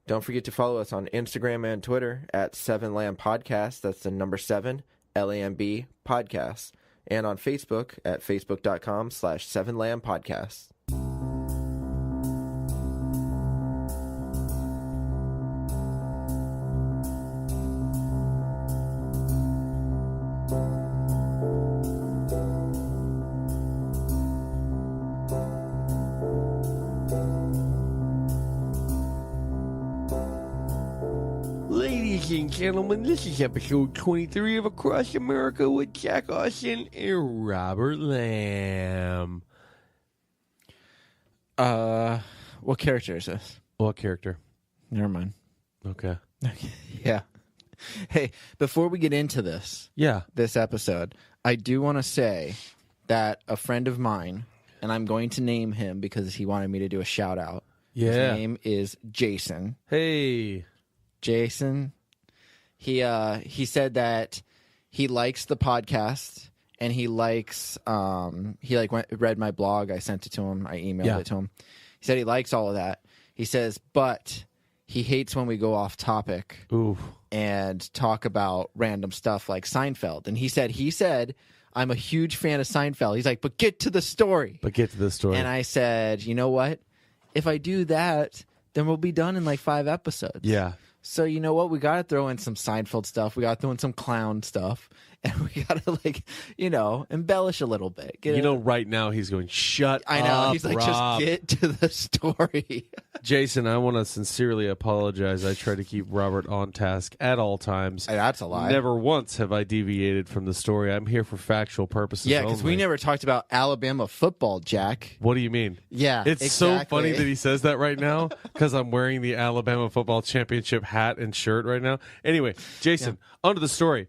Don't forget to follow us on Instagram and Twitter at 7lamb podcast. That's the number 7 LAMB podcast. And on Facebook at facebook.com/7lamb podcast. Ladies and gentlemen, this is episode 23 of Across America with Jack Austin and Robert Lamb. What character is this? What character? Never mind. Okay. Yeah. Hey, before we get into this episode, I do want to say that a friend of mine, and I'm going to name him because he wanted me to do a shout out. Yeah. His name is Jason. Hey. Jason. He said that he likes the podcast and he likes read my blog. I sent it to him. I emailed it to him. He said he likes all of that. He says, but he hates when we go off topic and talk about random stuff like Seinfeld. And he said, I'm a huge fan of Seinfeld. He's like, but get to the story. And I said, you know what? If I do that, then we'll be done in like 5 episodes. Yeah. So you know what? We got to throw in some Seinfeld stuff. We got to throw in some clown stuff. And we got to embellish a little bit. Right now he's going, shut up, I know. He's like, Rob. just get to the story. Jason, I want to sincerely apologize. I try to keep Robert on task at all times. That's a lie. Never once have I deviated from the story. I'm here for factual purposes Yeah, because we only. never talked about Alabama football, Jack. What do you mean? Yeah, It's exactly. so funny that he says that right now because I'm wearing the Alabama football championship hat and shirt right now. Anyway, Jason, onto the story.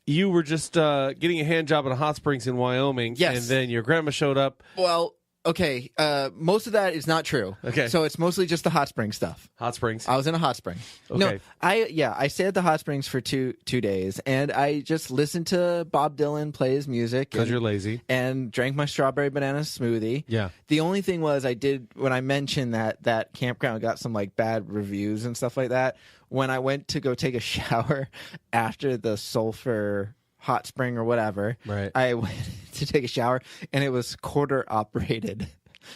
You were just getting a hand job at a hot springs in Wyoming. Yes. And then your grandma showed up. Well, okay. Most of that is not true. Okay. So it's mostly just the hot spring stuff. Hot springs. I was in a hot spring. Okay. No, I stayed at the hot springs for two days, and I just listened to Bob Dylan play his music. Because you're lazy. And drank my strawberry banana smoothie. Yeah. The only thing was when I mentioned that campground got some like bad reviews and stuff like that, when I went to go take a shower after the sulfur hot spring or whatever, right. I went to take a shower and it was quarter operated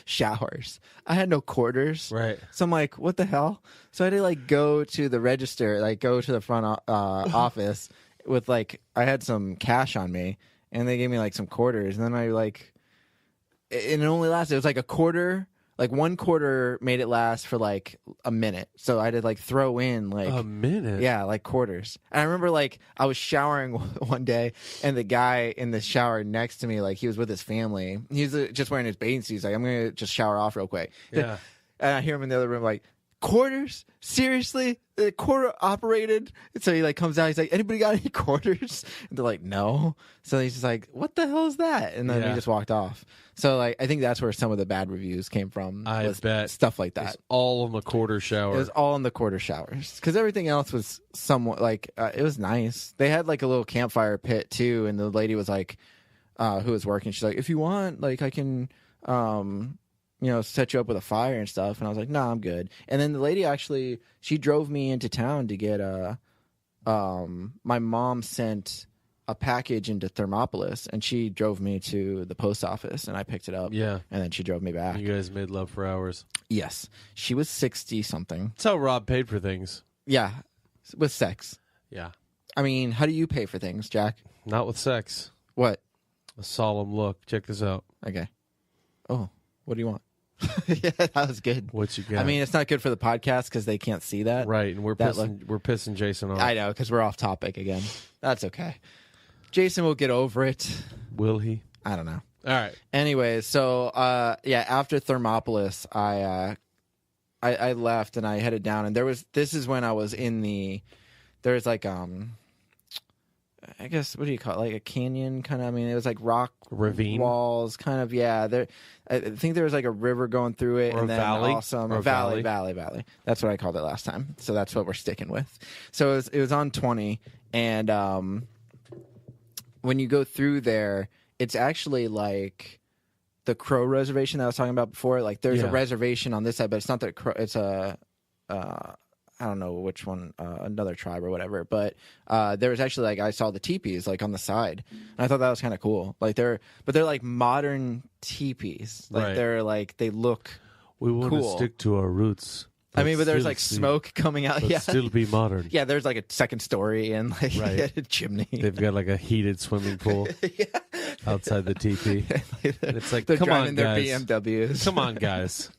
showers. I had no quarters. Right. So I'm like, what the hell? So I had to go to the register, go to the front office with I had some cash on me and they gave me some quarters. And then and it only lasted, it was a quarter. One quarter made it last for a minute. So I had to throw in a minute? Yeah, quarters. And I remember I was showering one day and the guy in the shower next to me, he was with his family. He was just wearing his bathing suit. He's like, I'm going to just shower off real quick. Yeah. And I hear him in the other room quarters? Seriously? Quarter operated? And so he comes out, he's like, anybody got any quarters? And they're like, no. So he's just like, what the hell is that? And then he just walked off. So I think that's where some of the bad reviews came from. I bet. Stuff like that. It's all in the quarter shower. It was all in the quarter showers. Because everything else was somewhat it was nice. They had a little campfire pit too. And the lady was who was working, she's like, if you want, I can set you up with a fire and stuff. And I was like, no, I'm good. And then the lady she drove me into town to get my mom sent a package into Thermopolis and she drove me to the post office and I picked it up. Yeah. And then she drove me back. You guys made love for hours. Yes. She was 60 something. That's how Rob paid for things. Yeah. With sex. Yeah. I mean, how do you pay for things, Jack? Not with sex. What? A solemn look. Check this out. Okay. Oh, what do you want? Yeah, that was good. What you got? I mean, it's not good for the podcast because they can't see that. Right, and we're pissing Jason off. I know, because we're off topic again. That's okay. Jason will get over it. Will he? I don't know. All right. Anyways, so after Thermopolis, I left and I headed down, and this is when I was in there's I guess, what do you call it? A canyon kind of. I mean, it was rock ravine walls, kind of. Yeah, there. I think there was a river going through it, or and a then valley, awesome or a valley. That's what I called it last time. So that's what we're sticking with. So it was on 20, and when you go through there, it's actually the Crow Reservation that I was talking about before. There's a reservation on this side, but it's not the Crow. It's a I don't know which one, another tribe or whatever, but there was actually like I saw the teepees like on the side, and I thought that was kind of cool. Like they're like modern teepees. Like Right. they're like they look. We want Cool. to stick to our roots. I mean, but there's still like see- smoke coming out. but Yeah, still be modern. yeah. There's like a second story and like Right. a chimney. They've got like a heated swimming pool outside the teepee. And it's like, They're come driving on, their guys. BMWs. Come on, guys.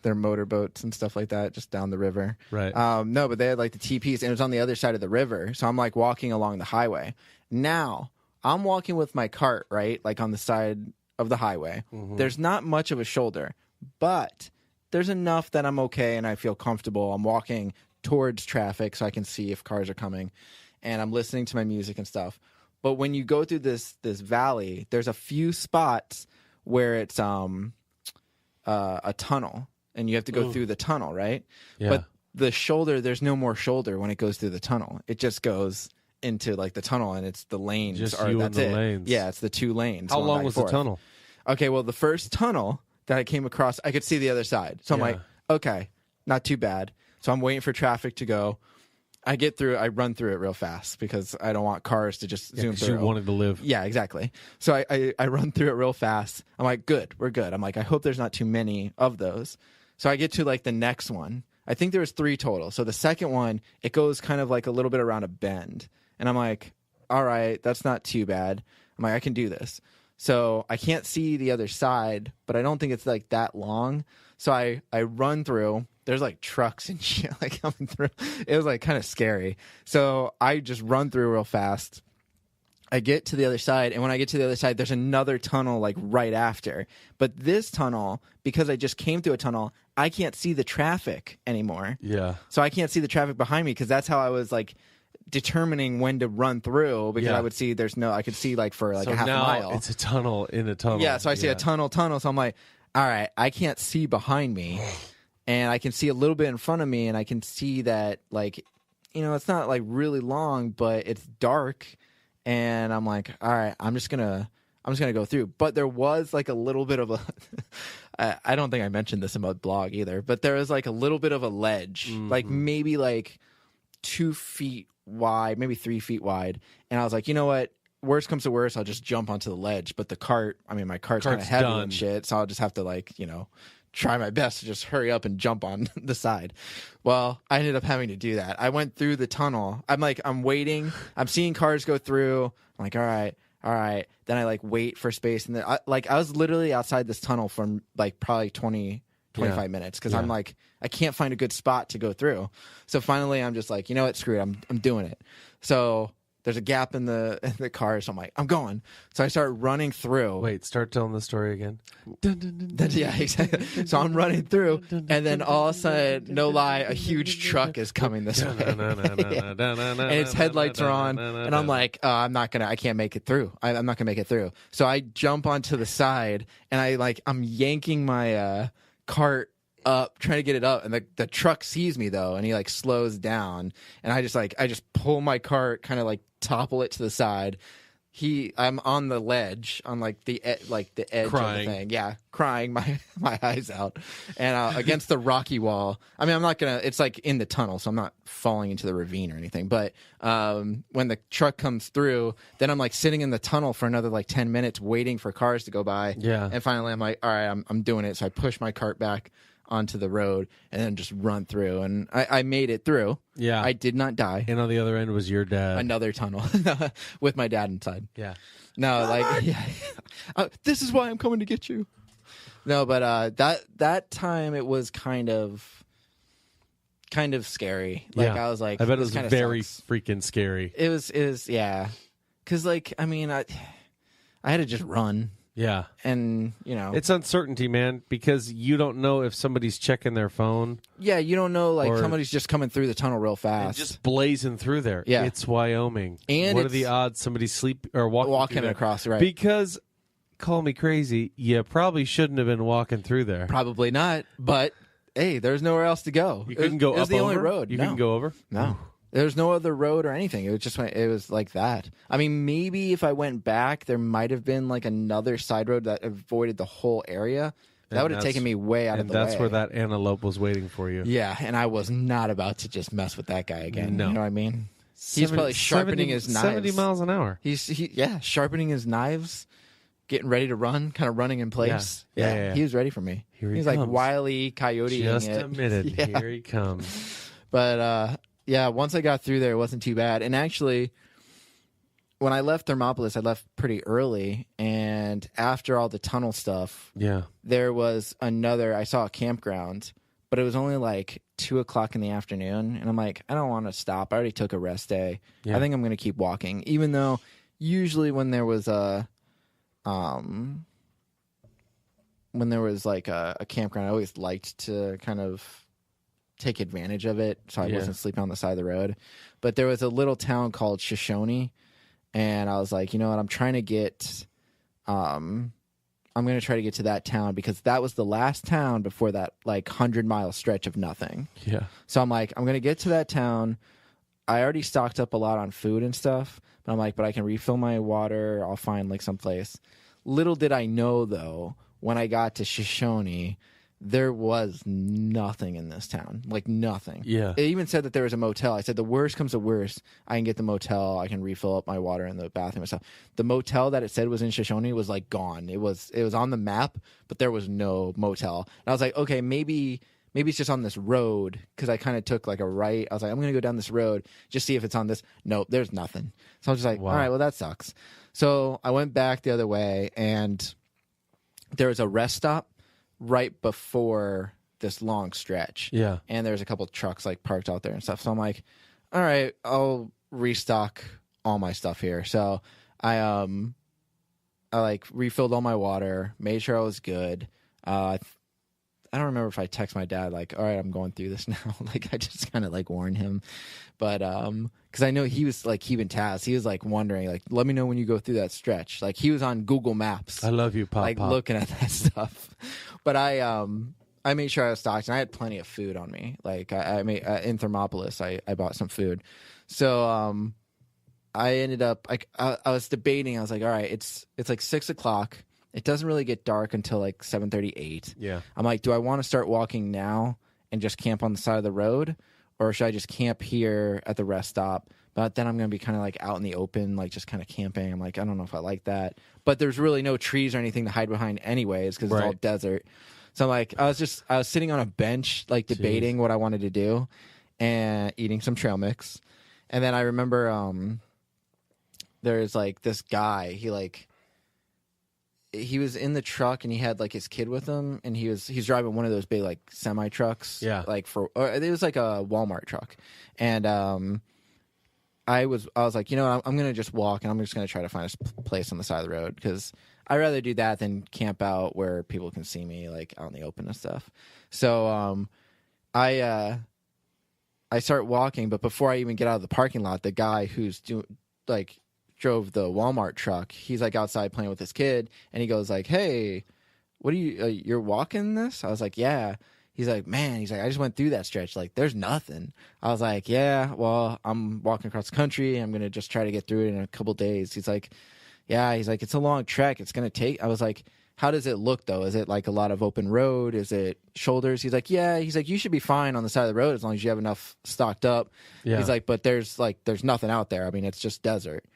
Their motorboats and stuff like that just down the river. Right. No, but they had like the teepees and it was on the other side of the river. So I'm like walking along the highway. Now I'm walking with my cart, right? Like on the side of the highway. Mm-hmm. There's not much of a shoulder, but there's enough that I'm okay and I feel comfortable. I'm walking towards traffic so I can see if cars are coming and I'm listening to my music and stuff. But when you go through this valley, there's a few spots where it's a tunnel. And you have to go through the tunnel, right? Yeah. But the shoulder, there's no more shoulder when it goes through the tunnel. It just goes into like the tunnel, and it's the lanes. Just or you that's and the it. lanes. Yeah, it's the two lanes. How going long back was and the forth. tunnel? Okay, well, the first tunnel that I came across, I could see the other side. So I'm Yeah. like, okay, not too bad. So I'm waiting for traffic to go. I get through. I run through it real fast because I don't want cars to just zoom 'Cause through. you wanted to live. Yeah, exactly. So I run through it real fast. I'm like, good, we're good. I'm like, I hope there's not too many of those. So I get to like the next one. I think there was 3 total. So the second one, it goes kind of like a little bit around a bend. And I'm like, all right, that's not too bad. I'm like, I can do this. So I can't see the other side, but I don't think it's like that long. So I run through. There's like trucks and shit like coming through. It was like kind of scary. So I just run through real fast. I get to the other side, and when I get to the other side, there's another tunnel like right after. But this tunnel, because I just came through a tunnel, I can't see the traffic anymore. Yeah. So I can't see the traffic behind me because that's how I was like determining when to run through because Yeah. I would see I could see like for like So a half a now mile. it's a tunnel in a tunnel. Yeah, so I see a tunnel. So I'm like, all right, I can't see behind me, and I can see a little bit in front of me, and I can see that like, it's not like really long, but it's dark, and I'm like, all right, I'm just gonna go through. But there was like a little bit of a, I don't think I mentioned this in my blog either, but there was like a little bit of a ledge, like maybe like 2 feet wide, maybe 3 feet wide, and I was like, you know what? Worst comes to worst, I'll just jump onto the ledge. But my cart's kind of Cart's heavy done. and shit, so I'll just have to like, try my best to just hurry up and jump on the side. Well, I ended up having to do that. I went through the tunnel. I'm waiting. I'm seeing cars go through. I'm like, all right. Then I like wait for space, and then I was literally outside this tunnel for like probably 20, 25 minutes because I'm like, I can't find a good spot to go through. So finally, I'm just like, you know what, screw it, I'm doing it. So there's a gap in the car, so I'm like, I'm going. So I start running through. Wait, start telling the story again. Yeah, exactly. So I'm running through, and then all of a sudden, no lie, a huge truck is coming this way. And its headlights are on, and I'm like, I can't make it through. I'm not gonna make it through. So I jump onto the side, and I'm yanking my cart up, trying to get it up, and the truck sees me though, and he like slows down, and I just pull my cart, kind of like topple it to the side. I'm on the ledge, on like the edge Crying. of the thing. Yeah, crying my eyes out, and against the rocky wall. I mean, I'm not gonna. It's like in the tunnel, so I'm not falling into the ravine or anything. But when the truck comes through, then I'm like sitting in the tunnel for another like 10 minutes, waiting for cars to go by. Yeah. And finally, I'm like, all right, I'm doing it. So I push my cart back onto the road and then just run through, and I made it through. Yeah. I did not die. And on the other end was your dad. Another tunnel with my dad inside. Yeah. No, like, yeah. This is why I'm coming to get you. No, but that time it was kind of scary. Like, Yeah. I was like, I bet it this was kinda very sucks. freaking scary. It was yeah, because like, I mean, I had to just run, Yeah. and It's uncertainty, man, because you don't know if somebody's checking their phone yeah, you don't know, like Or- somebody's just coming through the tunnel real and fast, just blazing through there. Yeah. It's Wyoming. And what are it's- the odds somebody's sleep or walking through there? across, right? Because, call me crazy, you probably shouldn't have been walking through there. Probably not, but hey, there's nowhere else to go. You couldn't go It was up the only over? road. You No. couldn't go over? No. There's no other road or anything. It was like that. I mean, maybe if I went back, there might have been like another side road that avoided the whole area, That would have taken me way out of the way. And that's where that antelope was waiting for you. Yeah, and I was not about to just mess with that guy again. No. You know what I mean? He's probably sharpening his knives. 70 miles an hour. He's sharpening his knives, getting ready to run, kind of running in place. Yeah. He was ready for me. He's like Wile E. Coyote. Just admitted. Yeah. Here he comes. But once I got through there, it wasn't too bad. And actually, when I left Thermopolis, I left pretty early. And after all the tunnel stuff, there was I saw a campground, but it was only like 2:00 in the afternoon. And I'm like, I don't want to stop. I already took a rest day. I think I'm going to keep walking, even though usually when there was a campground, I always liked to kind of take advantage of it so I wasn't sleeping on the side of the road. But there was a little town called Shoshone, and I was like, you know what, I'm going to try to get to that town because that was the last town before that like 100-mile stretch of nothing. Yeah. So I'm like, I'm going to get to that town. I already stocked up a lot on food and stuff, but I'm like, but I can refill my water. I'll find like some place. Little did I know though, when I got to Shoshone, there was nothing in this town, like nothing. Yeah. It even said that there was a motel. I said, the worst comes to worst, I can get the motel. I can refill up my water in the bathroom and stuff. The motel that it said was in Shoshone was like gone. It was on the map, but there was no motel. And I was like, okay, maybe it's just on this road, because I kind of took like a right. I was like, I'm going to go down this road, just see if it's on this. Nope, there's nothing. So I was just like, all right, well, that sucks. So I went back the other way, and there was a rest stop right before this long stretch. Yeah. And there's a couple of trucks like parked out there and stuff. So I'm like, all right, I'll restock all my stuff here. So I like refilled all my water, made sure I was good. I don't remember if I text my dad like, all right, I'm going through this now. Like I just kind of like warned him. But because I know he was like keeping tabs. He was like wondering, like, let me know when you go through that stretch. Like he was on Google Maps. I love you, Pop. Like looking at that stuff. But I made sure I was stocked, and I had plenty of food on me. Like I made in Thermopolis, I bought some food. So I ended up like I was debating. I was like, all right, it's like 6:00. It doesn't really get dark until like 7:38. Yeah. I'm like, do I want to start walking now and just camp on the side of the road, or should I just camp here at the rest stop? But then I'm going to be kind of like out in the open, like just kind of camping. I'm like, I don't know if I like that. But there's really no trees or anything to hide behind anyways, because it's all desert. So I'm like, I was sitting on a bench, like debating what I wanted to do and eating some trail mix. And then I remember there's like this guy, he was in the truck and he had like his kid with him, and he's driving one of those big like semi trucks. Yeah. Like it was like a Walmart truck. And I was like, you know what, I'm going to just walk, and I'm just going to try to find a place on the side of the road, because I'd rather do that than camp out where people can see me like out in the open and stuff. So I start walking, but before I even get out of the parking lot, the guy who's drove the Walmart truck, he's like outside playing with his kid, and he goes like, hey, what are you you're walking this? I was like, yeah. He's like, man, I just went through that stretch, like there's nothing. I was like, yeah, well, I'm walking across the country, I'm gonna just try to get through it in a couple days. He's like, yeah, it's a long trek, it's gonna take. I was like, how does it look though? Is it like a lot of open road? Is it shoulders? He's like, yeah. He's like, you should be fine on the side of the road as long as you have enough stocked up. Yeah. He's like, but there's nothing out there. I mean, it's just desert.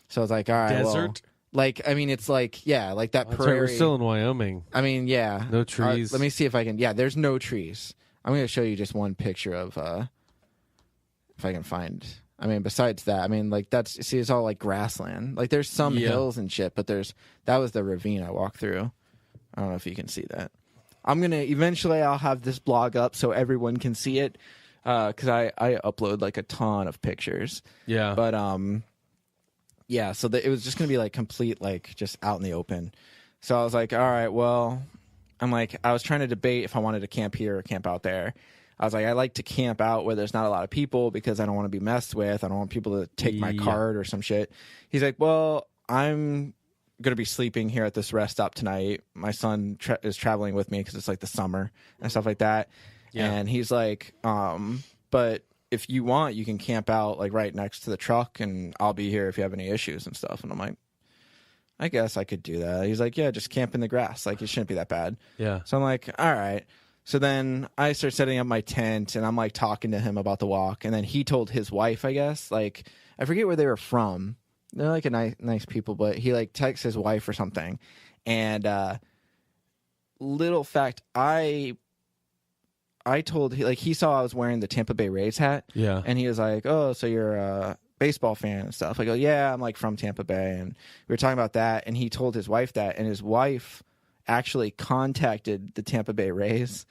So I was like, all right, desert. Well, like, I mean, it's like, yeah, like that prairie. Right, we're still in Wyoming. I mean, yeah. No trees. Let me see if I can. Yeah, there's no trees. I'm going to show you just one picture of, if I can find. I mean, besides that, I mean, like it's all like grassland. Like there's some hills and shit, but that was the ravine I walked through. I don't know if you can see that. Eventually I'll have this blog up so everyone can see it. Cause I upload like a ton of pictures. Yeah. But, yeah, so it was just going to be like complete, like just out in the open. So I was like, all right, well, I was trying to debate if I wanted to camp here or camp out there. I was like, I like to camp out where there's not a lot of people because I don't want to be messed with. I don't want people to take my card or some shit. He's like, well, I'm going to be sleeping here at this rest stop tonight. My son is traveling with me because it's like the summer and stuff like that. Yeah. And he's like, but if you want, you can camp out like right next to the truck, and I'll be here if you have any issues and stuff. And I'm like, I guess I could do that. He's like, yeah, just camp in the grass. Like, it shouldn't be that bad. Yeah. So I'm like, all right. So then I start setting up my tent, and I'm like talking to him about the walk. And then he told his wife, I guess, like, I forget where they were from. They're like a nice people, but he like texts his wife or something. And little fact, I told he saw I was wearing the Tampa Bay Rays hat. Yeah. And he was like, oh, so you're a baseball fan and stuff. I go, yeah, I'm like from Tampa Bay. And we were talking about that. And he told his wife that. And his wife actually contacted the Tampa Bay Rays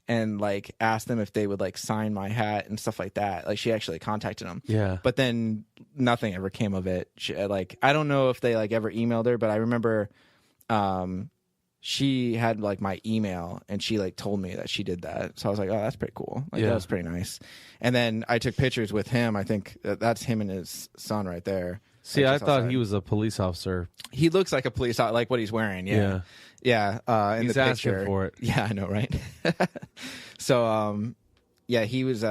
and like asked them if they would like sign my hat and stuff like that. Like she actually contacted them. Yeah. But then nothing ever came of it. She, like, I don't know if they like ever emailed her, but I remember she had like my email and she like told me that she did that. So I was like, oh, that's pretty cool. Like that was pretty nice. And then I took pictures with him. I think that's him and his son right there. See, Like, I just thought outside. he was a police officer. He looks like a police, like what he's wearing. Yeah. In He's the asking picture. for it. Yeah, I know, right? So, yeah, he was.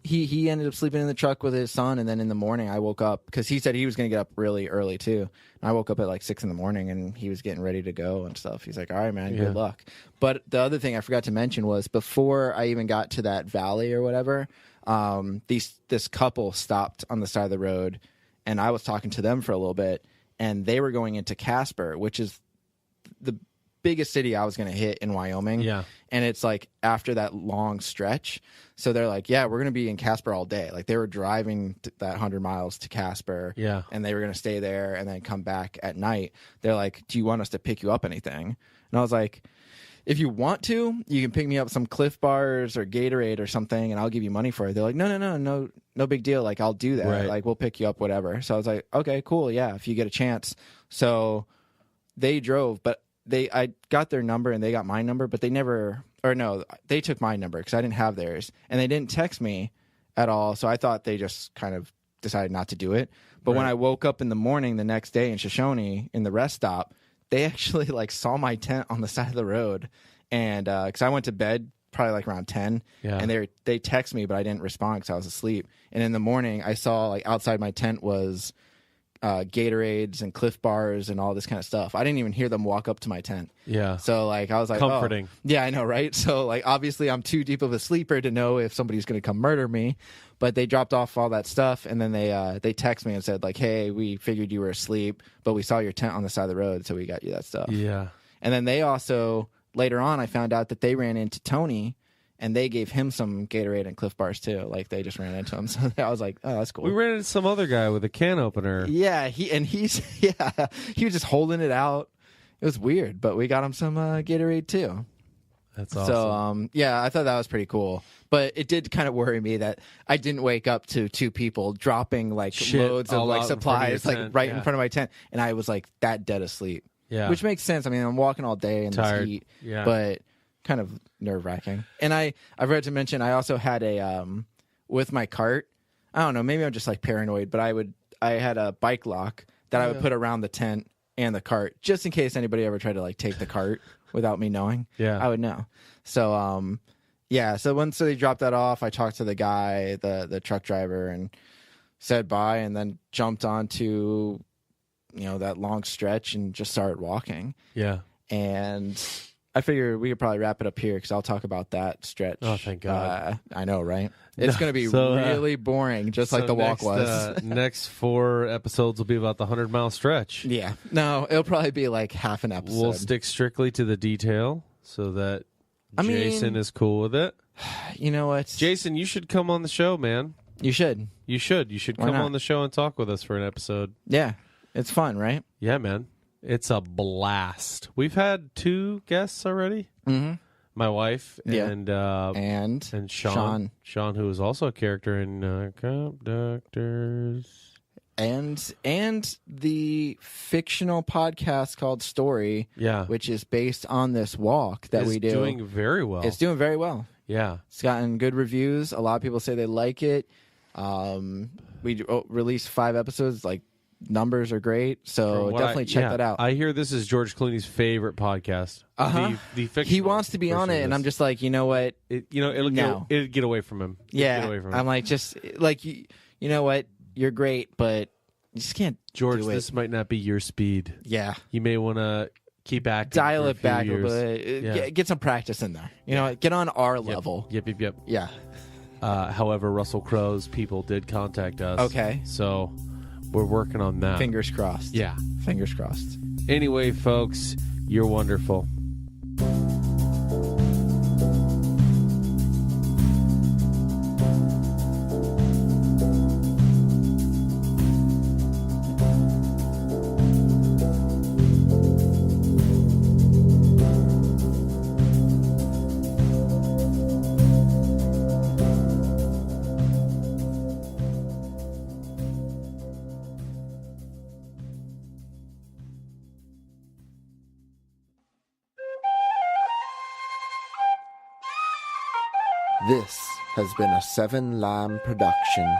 He ended up sleeping in the truck with his son, and then in the morning I woke up because he said he was going to get up really early too. And I woke up at like 6 a.m, and he was getting ready to go and stuff. He's like, "All right, man, good luck." But the other thing I forgot to mention was before I even got to that valley or whatever, this couple stopped on the side of the road, and I was talking to them for a little bit, and they were going into Casper, which is the biggest city I was going to hit in Wyoming. Yeah. And it's like after that long stretch. So they're like, yeah, we're going to be in Casper all day. Like they were driving that 100 miles to Casper. Yeah. And they were going to stay there and then come back at night. They're like, do you want us to pick you up anything? And I was like, if you want to, you can pick me up some Cliff Bars or Gatorade or something and I'll give you money for it. They're like, no big deal. Like I'll do that. Right. Like we'll pick you up, whatever. So I was like, okay, cool. Yeah. If you get a chance. So they drove, but I got their number and they got my number, but they took my number because I didn't have theirs, and they didn't text me at all. So I thought they just kind of decided not to do it. But when I woke up in the morning the next day in Shoshone in the rest stop, they actually like saw my tent on the side of the road, and because I went to bed probably like around 10, and they text me, but I didn't respond because I was asleep. And in the morning, I saw like outside my tent was Gatorades and Cliff Bars and all this kind of stuff. I didn't even hear them walk up to my tent. Yeah. So like I was like, comforting. Oh. Yeah, I know, right? So like obviously I'm too deep of a sleeper to know if somebody's going to come murder me. But they dropped off all that stuff, and then they text me and said like, hey, we figured you were asleep, but we saw your tent on the side of the road, so we got you that stuff. Yeah. And then they also later on I found out that they ran into Tony. And they gave him some Gatorade and Cliff Bars too. Like they just ran into him. So I was like, oh, that's cool. We ran into some other guy with a can opener. Yeah, he was just holding it out. It was weird, but we got him some Gatorade too. That's awesome. So I thought that was pretty cool. But it did kind of worry me that I didn't wake up to two people dropping like loads of like supplies like right in front of my tent, and I was like that dead asleep. Yeah, which makes sense. I mean, I'm walking all day in this heat. Yeah, but kind of nerve-wracking. And I've read to mention I also had a with my cart, I don't know, maybe I'm just like paranoid, but I had a bike lock that I would put around the tent and the cart just in case anybody ever tried to like take the cart without me knowing. Yeah, I would know. So so once they dropped that off, I talked to the guy, the truck driver, and said bye, and then jumped onto that long stretch and just started walking. Yeah. And I figure we could probably wrap it up here because I'll talk about that stretch. Oh, thank God. I know, right? It's going to be really boring, just like the walk was. Next 4 episodes will be about the 100-mile stretch. Yeah. No, it'll probably be like half an episode. We'll stick strictly to the detail so that Jason is cool with it. You know what? Jason, you should come on the show, man. You should. You should come on the show and talk with us for an episode. Yeah. It's fun, right? Yeah, man. It's a blast. We've had 2 guests already. Mm-hmm. My wife and Sean. Sean, who is also a character in Cop Doctors. And the fictional podcast called Story, which is based on this walk that we do. It's doing very well. It's doing very well. Yeah. It's gotten good reviews. A lot of people say they like it. We released 5 episodes, like, numbers are great, so definitely check that out. I hear this is George Clooney's favorite podcast. The fictional he wants to be on it, and I'm just like, you know what? It'll get away from him. I'm like, just like you know what? You're great, but You just can't George, do it. this might not be your speed. Yeah. You may want to keep acting. Dial for a it few back years. a bit. Get some practice in there. You know, get on our level. Yep. Yeah. However, Russell Crowe's people did contact us. Okay. So we're working on that. Fingers crossed. Yeah. Fingers crossed. Anyway, folks, you're wonderful. This has been a Seven Lamb production.